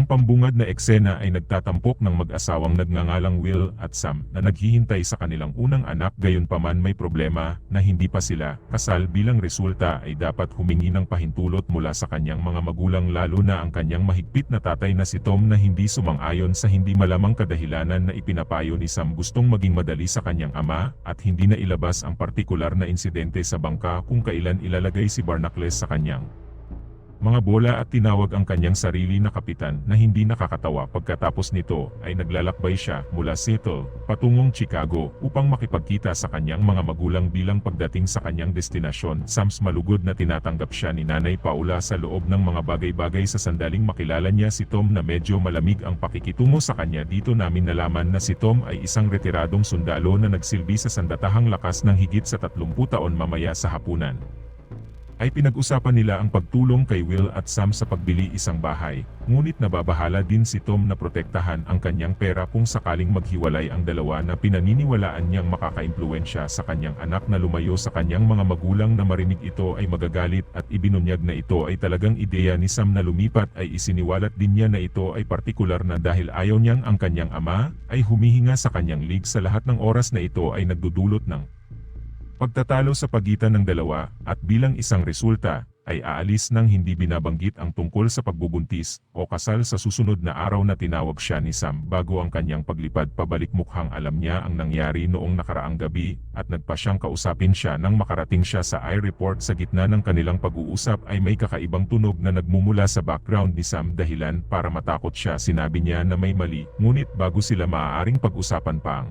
Ang pambungad na eksena ay nagtatampok ng mag-asawang nagngangalang Will at Sam na naghihintay sa kanilang unang anak, gayunpaman may problema na hindi pa sila kasal, bilang resulta ay dapat humingi ng pahintulot mula sa kanyang mga magulang, lalo na ang kanyang mahigpit na tatay na si Tom na hindi sumang-ayon sa hindi malamang kadahilanan na ipinapayo ni Sam. Gustong maging madali sa kanyang ama at hindi na ilabas ang partikular na insidente sa bangka kung kailan ilalagay si Barnacles sa kanyang mga bola at tinawag ang kanyang sarili na kapitan na hindi nakakatawa. Pagkatapos nito ay naglalakbay siya mula Seattle patungong Chicago upang makipagkita sa kanyang mga magulang. Bilang pagdating sa kanyang destinasyon, Sam's malugod na tinatanggap siya ni Nanay Paula sa loob ng mga bagay-bagay. Sa sandaling makilala niya si Tom na medyo malamig ang pakikitungo sa kanya. Dito namin nalaman na si Tom ay isang retiradong sundalo na nagsilbi sa sandatahang lakas ng higit sa 30 taon. Mamaya sa hapunan ay pinag-usapan nila ang pagtulong kay Will at Sam sa pagbili isang bahay, ngunit nababahala din si Tom na protektahan ang kanyang pera kung sakaling maghiwalay ang dalawa, na pinaniniwalaan niyang makakaimpluwensya sa kanyang anak na lumayo sa kanyang mga magulang. Na marinig ito ay magagalit at ibinunyag na ito ay talagang ideya ni Sam na lumipat. Ay isiniwalat din niya na ito ay partikular na dahil ayaw niyang ang kanyang ama ay humihinga sa kanyang league. Sa lahat ng oras na ito ay nagdudulot ng pagtatalo sa pagitan ng dalawa, at bilang isang resulta, ay aalis nang hindi binabanggit ang tungkol sa pagbubuntis o kasal sa susunod na araw na tinawag siya ni Sam bago ang kanyang paglipad pabalik. Mukhang alam niya ang nangyari noong nakaraang gabi at nagpa siyang kausapin siya. Nang makarating siya sa airport, sa gitna ng kanilang pag-uusap ay may kakaibang tunog na nagmumula sa background ni Sam. Dahilan para matakot siya, sinabi niya na may mali, ngunit bago sila maaaring pag-usapan pa ang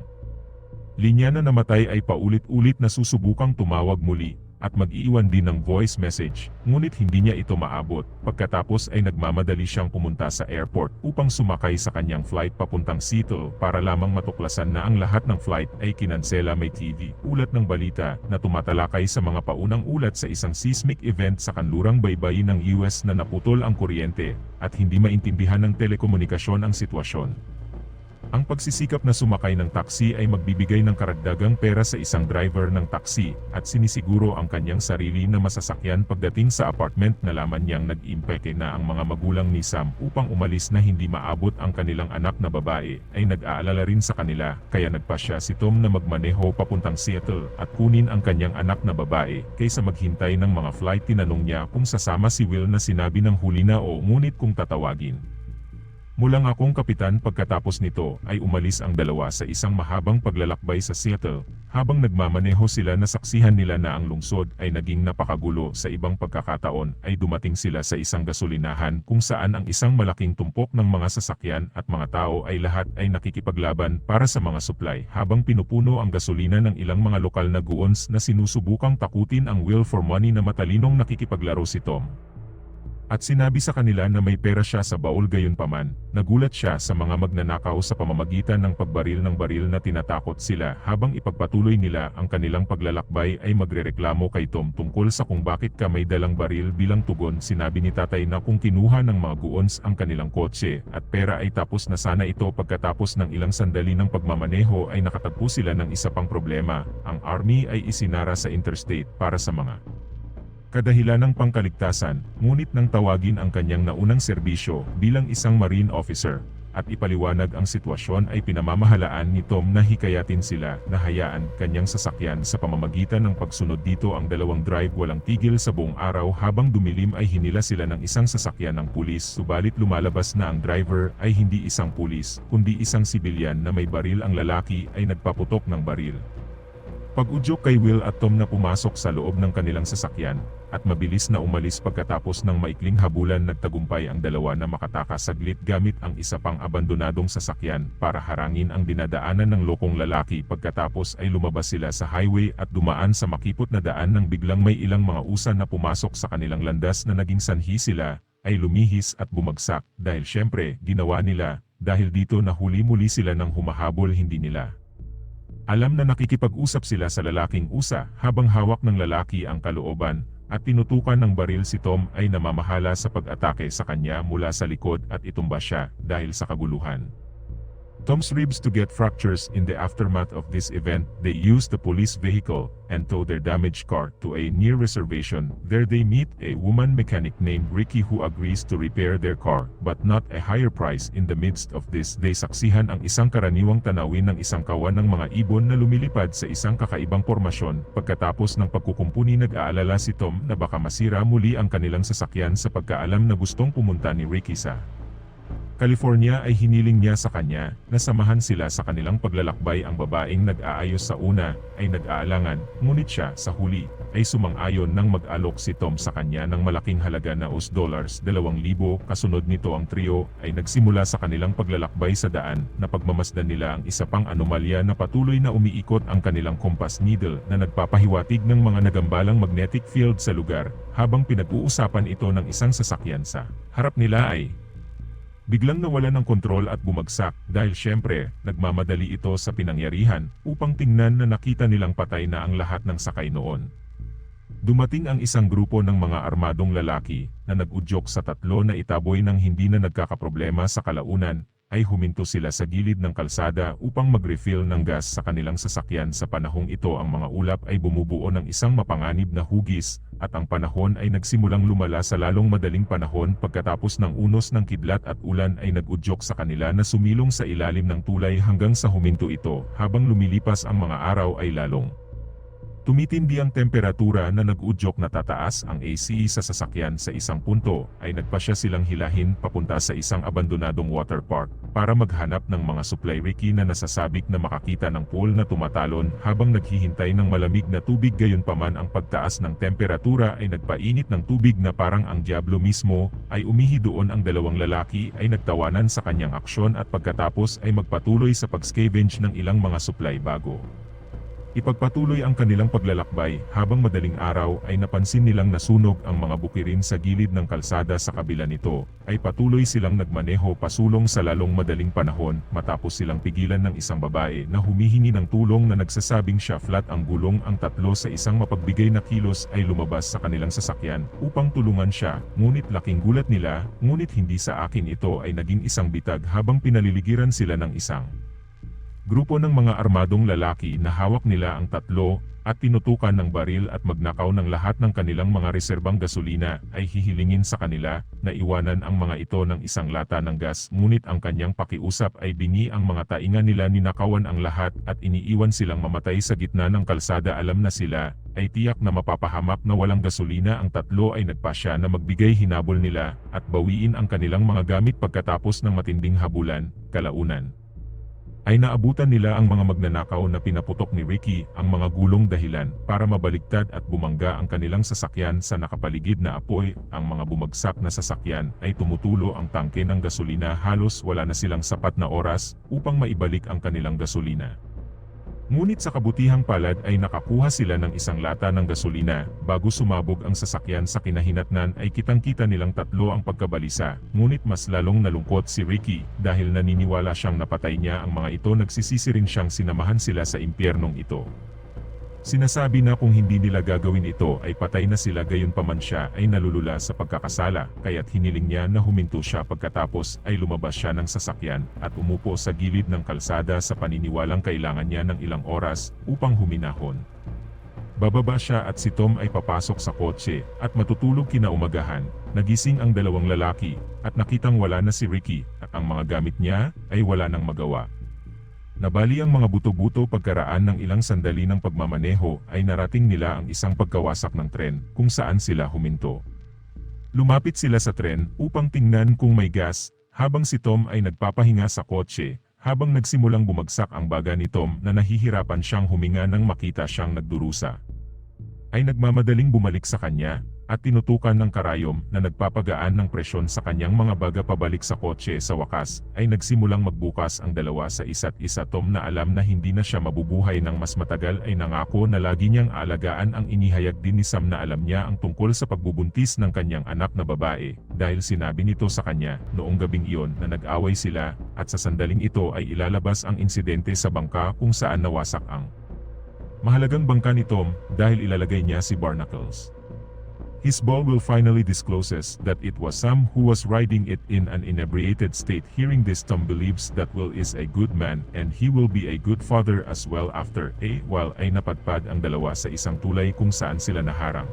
linya na namatay ay paulit-ulit na susubukang tumawag muli at mag-iiwan din ng voice message, ngunit hindi niya ito maabot. Pagkatapos ay nagmamadali siyang pumunta sa airport upang sumakay sa kanyang flight papuntang Seattle para lamang matuklasan na ang lahat ng flight ay kinansela. May TV ulat ng balita na tumatalakay sa mga paunang ulat sa isang seismic event sa kanlurang baybayin ng US na naputol ang kuryente at hindi maintindihan ng telekomunikasyon ang sitwasyon. Ang pagsisikap na sumakay ng taxi ay magbibigay ng karagdagang pera sa isang driver ng taxi at sinisiguro ang kanyang sarili na masasakyan. Pagdating sa apartment, nalaman niyang nag-impeke na ang mga magulang ni Sam upang umalis na hindi maabot ang kanilang anak na babae ay nag-aalala rin sa kanila, kaya nagpasya si Tom na magmaneho papuntang Seattle at kunin ang kanyang anak na babae kaysa maghintay ng mga flight. Tinanong niya kung sasama si Will na sinabi ng huli na oo, ngunit kung tatawagin mo lang akong kapitan. Pagkatapos nito ay umalis ang dalawa sa isang mahabang paglalakbay sa Seattle. Habang nagmamaneho sila, nasaksihan nila na ang lungsod ay naging napakagulo. Sa ibang pagkakataon ay dumating sila sa isang gasolinahan kung saan ang isang malaking tumpok ng mga sasakyan at mga tao ay lahat ay nakikipaglaban para sa mga supply, habang pinupuno ang gasolina ng ilang mga lokal na goons na sinusubukang takutin ang Will for money. Na matalinong nakikipaglaro si Tom at sinabi sa kanila na may pera siya sa baul. Gayunpaman, nagulat siya sa mga magnanakaw sa pamamagitan ng pagbaril ng baril na tinatakot sila. Habang ipagpatuloy nila ang kanilang paglalakbay ay magrereklamo kay Tom tungkol sa kung bakit ka may dalang baril. Bilang tugon, sinabi ni tatay na kung kinuha ng mga goons ang kanilang kotse at pera ay tapos na sana ito. Pagkatapos ng ilang sandali ng pagmamaneho ay nakatagpo sila ng isa pang problema. Ang army ay isinara sa interstate para sa mga kadahilanang pangkaligtasan, ngunit nang tawagin ang kanyang naunang serbisyo bilang isang Marine officer at ipaliwanag ang sitwasyon, ay pinamamahalaan ni Tom na hikayatin sila na hayaan kanyang sasakyan sa pamamagitan ng pagsunod dito. Ang dalawang drive walang tigil sa buong araw. Habang dumilim ay hinila sila ng isang sasakyan ng pulis, subalit lumalabas na ang driver ay hindi isang pulis kundi isang sibilyan na may baril. Ang lalaki ay nagpaputok ng baril. Pag-udyok kay Will at Tom na pumasok sa loob ng kanilang sasakyan at mabilis na umalis. Pagkatapos ng maikling habulan, nagtagumpay ang dalawa na makatakas saglit gamit ang isa pang abandonadong sasakyan para harangin ang dinadaanan ng lokong lalaki. Pagkatapos ay lumabas sila sa highway at dumaan sa makipot na daan nang biglang may ilang mga usa na pumasok sa kanilang landas na naging sanhi sila ay lumihis at bumagsak dahil syempre ginawa nila. Dahil dito nahuli muli sila ng humahabol. Hindi nila alam na nakikipag-usap sila sa lalaking usa habang hawak ng lalaki ang kalooban at tinutukan ng baril. Si Tom ay namamahala sa pag-atake sa kanya mula sa likod at itumba siya dahil sa kaguluhan. Tom's ribs to get fractures. In the aftermath of this event, they use the police vehicle and tow their damaged car to a near reservation. There they meet a woman mechanic named Ricky who agrees to repair their car, but not a higher price. In the midst of this, they saksihan ang isang karaniwang tanawin ng isang kawan ng mga ibon na lumilipad sa isang kakaibang pormasyon. Pagkatapos ng pagkukumpuni, nag-aalala si Tom na baka masira muli ang kanilang sasakyan sa pagkaalam na gustong pumunta ni Ricky sa California ay hiniling niya sa kanya na samahan sila sa kanilang paglalakbay. Ang babaeng nag-aayos sa una ay nag-aalangan, ngunit siya sa huli ay sumang-ayon nang mag-alok si Tom sa kanya ng malaking halaga na $2,000. Kasunod nito ang trio ay nagsimula sa kanilang paglalakbay sa daan na pagmamasdan nila ang isa pang anomalya na patuloy na umiikot ang kanilang compass needle na nagpapahiwatig ng mga nagambalang magnetic field sa lugar. Habang pinag-uusapan ito ng isang sasakyan sa harap nila ay biglang nawala ng kontrol at bumagsak dahil syempre, nagmamadali ito sa pinangyarihan upang tingnan na nakita nilang patay na ang lahat ng sakay noon. Dumating ang isang grupo ng mga armadong lalaki na nag-udyok sa tatlo na itaboy ng hindi na nagkakaproblema sa kalaunan, ay huminto sila sa gilid ng kalsada upang mag-refill ng gas sa kanilang sasakyan. Sa panahong ito ang mga ulap ay bumubuo ng isang mapanganib na hugis, at ang panahon ay nagsimulang lumala sa lalong madaling panahon. Pagkatapos ng unos ng kidlat at ulan ay nag-udyok sa kanila na sumilong sa ilalim ng tulay hanggang sa huminto ito. Habang lumilipas ang mga araw ay lalong tumitindi ang temperatura na nag-udyok na tataas ang AC sa sasakyan. Sa isang punto ay nagpasya silang hilahin papunta sa isang abandonadong water park para maghanap ng mga supply. Ricky na nasasabik na makakita ng pool na tumatalon habang naghihintay ng malamig na tubig. Gayunpaman ang pagtaas ng temperatura ay nagpainit ng tubig na parang ang diablo mismo ay umihi doon. Ang dalawang lalaki ay nagtawanan sa kanyang aksyon at pagkatapos ay magpatuloy sa pag-scavenge ng ilang mga supply bago ipagpatuloy ang kanilang paglalakbay. Habang madaling araw ay napansin nilang nasunog ang mga bukirin sa gilid ng kalsada. Sa kabila nito ay patuloy silang nagmaneho pasulong sa lalong madaling panahon matapos silang pigilan ng isang babae na humihingi ng tulong na nagsasabing siya flat ang gulong. Ang tatlo sa isang mapagbigay na kilos ay lumabas sa kanilang sasakyan upang tulungan siya, ngunit laking gulat nila, ngunit hindi sa akin ito ay naging isang bitag habang pinaliligiran sila ng isang grupo ng mga armadong lalaki na hawak nila ang tatlo at tinutukan ng baril at magnakaw ng lahat ng kanilang mga reserbang gasolina. Ay hihilingin sa kanila na iwanan ang mga ito ng isang lata ng gas, ngunit ang kanyang pakiusap ay bingi ang mga tainga nila. Ninakawan ang lahat at iniiwan silang mamatay sa gitna ng kalsada. Alam na sila ay tiyak na mapapahamak na walang gasolina. Ang tatlo ay nagpasya na magbigay hinabol nila at bawiin ang kanilang mga gamit. Pagkatapos ng matinding habulan, kalaunan ay naabutan nila ang mga magnanakaw na pinaputok ni Ricky ang mga gulong dahilan para mabaligtad at bumangga ang kanilang sasakyan sa nakapaligid na apoy. Ang mga bumagsak na sasakyan ay tumutulo ang tangke ng gasolina. Halos wala na silang sapat na oras upang maibalik ang kanilang gasolina. Ngunit sa kabutihang palad ay nakakuha sila ng isang lata ng gasolina. Bago sumabog ang sasakyan sa kinahinatnan ay kitang-kita nilang tatlo ang pagkabalisa. Ngunit mas lalong nalungkot si Ricky dahil naniniwala siyang napatay niya ang mga ito. Nagsisisi rin siyang sinamahan sila sa impyernong ito. Sinasabi na kung hindi nila gagawin ito ay patay na sila. Gayunpaman siya ay nalulula sa pagkakasala, kaya't hiniling niya na huminto siya. Pagkatapos ay lumabas siya ng sasakyan at umupo sa gilid ng kalsada sa paniniwalang kailangan niya ng ilang oras upang huminahon. Bababa siya at si Tom ay papasok sa kotse at matutulog. Kinaumagahan, nagising ang dalawang lalaki at nakitang wala na si Ricky at ang mga gamit niya ay wala nang magawa. Nabali ang mga buto-buto. Pagkaraan ng ilang sandali ng pagmamaneho ay narating nila ang isang pagkawasak ng tren kung saan sila huminto. Lumapit sila sa tren upang tingnan kung may gas, habang si Tom ay nagpapahinga sa kotse. Habang nagsimulang bumagsak ang baga ni Tom na nahihirapan siyang huminga nang makita siyang nagdurusa, ay nagmamadaling bumalik sa kanya at tinutukan ng karayom na nagpapagaan ng presyon sa kanyang mga baga pabalik sa kotse. Sa wakas ay nagsimulang magbukas ang dalawa sa isa't isa. Tom na alam na hindi na siya mabubuhay ng mas matagal ay nangako na lagi niyang aalagaan ang inihayag din ni Sam na alam niya ang tungkol sa pagbubuntis ng kanyang anak na babae, dahil sinabi nito sa kanya noong gabing iyon na nag-away sila, at sa sandaling ito ay ilalabas ang insidente sa bangka kung saan nawasak ang mahalagang bangka ni Tom dahil ilalagay niya si Barnacles. His ball will finally discloses that it was Sam who was riding it in an inebriated state. Hearing this, Tom believes that Will is a good man and he will be a good father as well. After a while ay napadpad ang dalawa sa isang tulay kung saan sila naharang.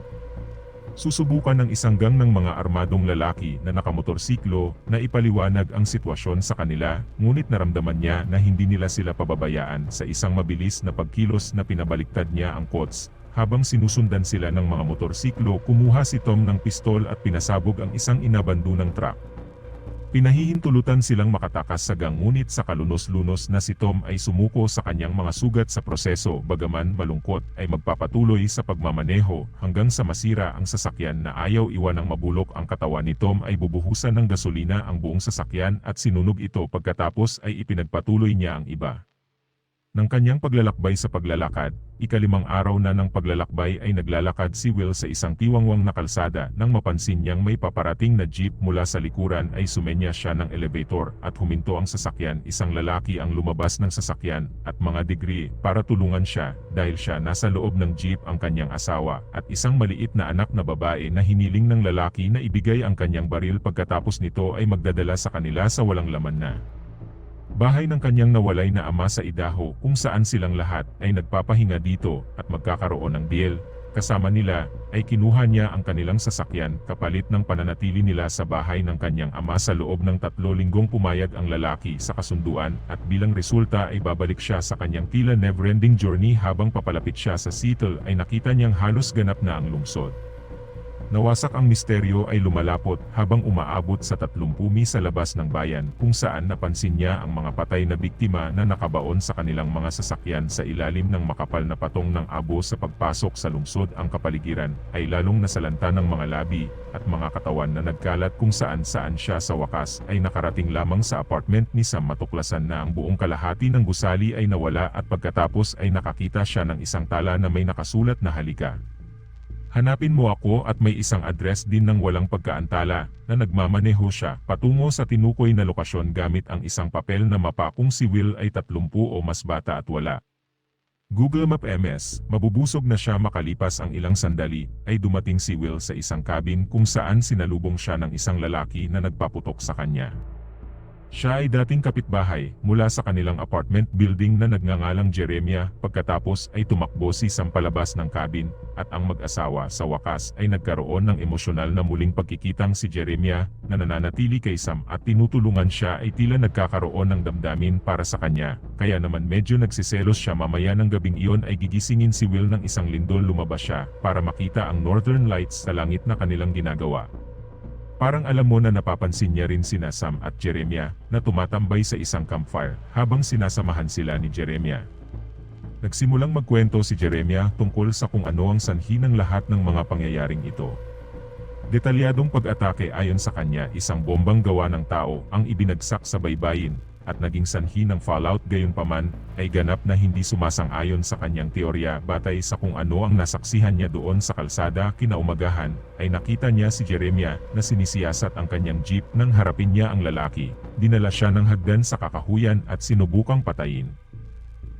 Susubukan ng isang gang ng mga armadong lalaki na nakamotorsiklo na ipaliwanag ang sitwasyon sa kanila, ngunit naramdaman niya na hindi nila sila pababayaan. Sa isang mabilis na pagkilos na pinabaliktad niya ang kots. Habang sinusundan sila ng mga motorsiklo, kumuha si Tom ng pistol at pinasabog ang isang inabandonang truck. Pinahihintulutan silang makatakas sa gang, ngunit sa kalunos-lunos na si Tom ay sumuko sa kanyang mga sugat sa proseso. Bagaman malungkot ay magpapatuloy sa pagmamaneho hanggang sa masira ang sasakyan na ayaw iwanang mabulok ang katawan ni Tom. Ay bubuhusan ng gasolina ang buong sasakyan at sinunog ito. Pagkatapos ay ipinagpatuloy niya ang iba ng kanyang paglalakbay sa paglalakad. Ikalimang araw na ng paglalakbay ay naglalakad si Will sa isang tiwangwang na kalsada. Nang mapansin niyang may paparating na jeep mula sa likuran ay sumenya siya ng elevator at huminto ang sasakyan. Isang lalaki ang lumabas ng sasakyan at mga degree para tulungan siya dahil siya nasa loob ng jeep. Ang kanyang asawa at isang maliit na anak na babae na hiniling ng lalaki na ibigay ang kanyang baril. Pagkatapos nito ay magdadala sa kanila sa walang laman na bahay ng kanyang nawalay na ama sa Idaho, kung saan silang lahat ay nagpapahinga dito at magkakaroon ng deal. Kasama nila ay kinuha niya ang kanilang sasakyan kapalit ng pananatili nila sa bahay ng kanyang ama. Sa loob ng 3 linggong pumayag ang lalaki sa kasunduan at bilang resulta ay babalik siya sa kanyang tila never-ending journey. Habang papalapit siya sa Seattle ay nakita niyang halos ganap na ang lungsod. Nawasak ang misteryo ay lumalapot habang umaabot sa 30 mi sa labas ng bayan, kung saan napansin niya ang mga patay na biktima na nakabaon sa kanilang mga sasakyan sa ilalim ng makapal na patong ng abo. Sa pagpasok sa lungsod, ang kapaligiran ay lalong nasalanta ng mga labi at mga katawan na nagkalat, kung saan siya sa wakas ay nakarating lamang sa apartment ni Sam. Matuklasan na ang buong kalahati ng gusali ay nawala at pagkatapos ay nakakita siya ng isang tala na may nakasulat na halika. Hanapin mo ako, at may isang address din ng walang pagkaantala na nagmamaneho siya patungo sa tinukoy na lokasyon gamit ang isang papel na mapa. Kung si Will ay 30 o mas bata at wala Google Map MS, mabubusog na siya. Makalipas ang ilang sandali, ay dumating si Will sa isang cabin kung saan sinalubong siya ng isang lalaki na nagpaputok sa kanya. Siya ay dating kapitbahay mula sa kanilang apartment building na nagngangalang Jeremiah. Pagkatapos ay tumakbo si Sam palabas ng cabin at ang mag-asawa sa wakas ay nagkaroon ng emosyonal na muling pagkikitang. Si Jeremiah na nananatili kay Sam at tinutulungan siya ay tila nagkakaroon ng damdamin para sa kanya, kaya naman medyo nagsiselos siya. Mamaya ng gabing iyon ay gigisingin si Will ng isang lindol. Lumabas siya para makita ang Northern Lights sa langit na kanilang ginagawa. Parang alam mo na napapansin niya rin sina Sam at Jeremiah na tumatambay sa isang campfire habang sinasamahan sila ni Jeremiah. Nagsimulang magkwento si Jeremiah tungkol sa kung ano ang sanhi ng lahat ng mga pangyayaring ito. Detalyadong pag-atake ayon sa kanya, isang bombang gawa ng tao ang ibinagsak sa baybayin at naging sanhi ng fallout. Gayunpaman ay ganap na hindi sumasang-ayon sa kanyang teorya. Batay sa kung ano ang nasaksihan niya doon sa kalsada, kinaumagahan ay nakita niya si Jeremiah na sinisiyasat ang kanyang jeep. Nang harapin niya ang lalaki, dinala siya ng hagdan sa kakahuyan at sinubukang patayin.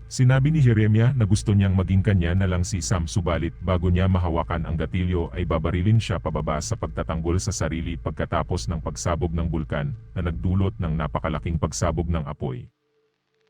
Sinabi ni Jeremiah na gusto niyang maging kanya na lang si Sam, subalit bago niya mahawakan ang gatilyo ay babarilin siya pababa sa pagtatanggol sa sarili pagkatapos ng pagsabog ng bulkan na nagdulot ng napakalaking pagsabog ng apoy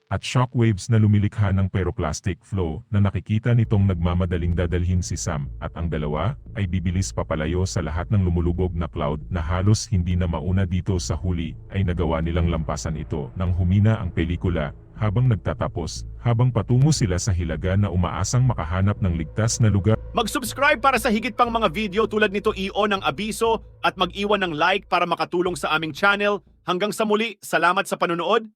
at shockwaves na lumilikha ng pyroclastic flow na nakikita nitong nagmamadaling dadalhin si Sam at ang dalawa ay bibilis papalayo sa lahat ng lumulubog na cloud na halos hindi na mauna. Dito sa huli ay nagawa nilang lampasan ito nang humina ang pelikula. Habang nagtatapos, habang patungo sila sa hilaga na umaasang makahanap ng ligtas na lugar. Mag-subscribe para sa higit pang mga video tulad nito, i-on ang abiso at mag-iwan ng like para makatulong sa aming channel. Hanggang sa muli, salamat sa panonood.